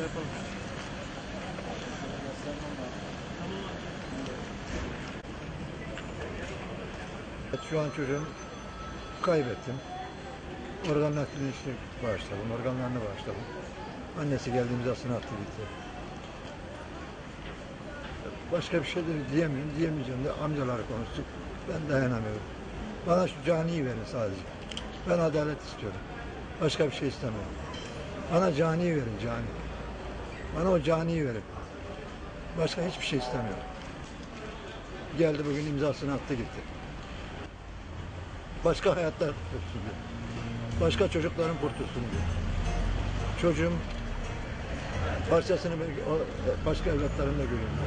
yapalım. Şu an çocuğum kaybettim. Organ nakline başladım. Organlarını başladım. Annesi geldiğimizde aslında attı gitti. Başka bir şey de diyemiyorum. Diyemeyeceğim de amcalar konuştuk. Ben dayanamıyorum. Bana şu caniyi verin sadece. Ben adalet istiyorum. Başka bir şey istemiyorum. Bana caniyi verin, cani. Bana o caniyi verin. Başka hiçbir şey istemiyorum. Geldi bugün imzasını attı gitti. Başka hayatlar kurtulsun diye. Başka çocukların kurtulsun diye. Çocuğum parçasını başka evlatlarımla görüyorum.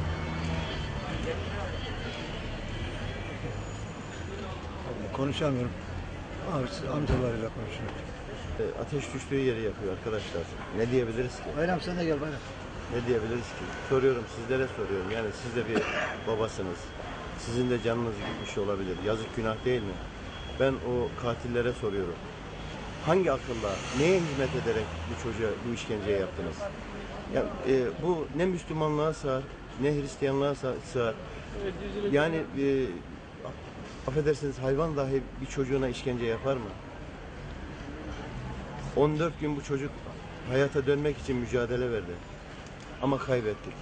Konuşamıyorum. Amcalarıyla konuşuyorum. Ateş düştüğü yeri yakıyor arkadaşlar. Ne diyebiliriz ki? Bayram sen de gel Bayram. Ne diyebiliriz ki? Soruyorum, sizlere soruyorum. Yani siz de bir babasınız. Sizin de canınız gitmiş olabilir. Yazık, günah değil mi? Ben o katillere soruyorum. Hangi akılla, neye hizmet ederek bu çocuğa bu işkenceyi yaptınız? Yani, bu ne Müslümanlığa sığar, ne Hristiyanlığa sığar. Yani affedersiniz, hayvan dahi bir çocuğuna işkence yapar mı? 14 gün bu çocuk hayata dönmek için mücadele verdi. Ama kaybettik.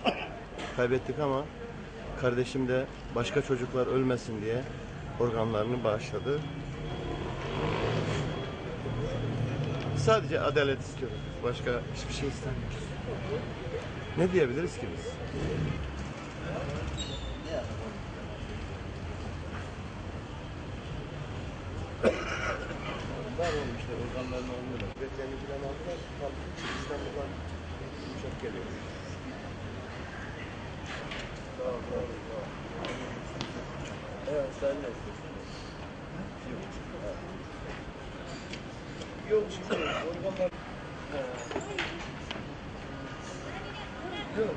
Kaybettik ama kardeşim de başka çocuklar ölmesin diye organlarını bağışladı. Sadece adalet istiyoruz. Başka hiçbir şey istemiyoruz. Ne diyebiliriz ki biz? Var olmuşlar, organlarını alıyorlar. Üretlerini falan aldılar. İstanbul'dan uçak geliyor. Evet, sen ne istiyorsun? Yok, şimdi organlar... Yok.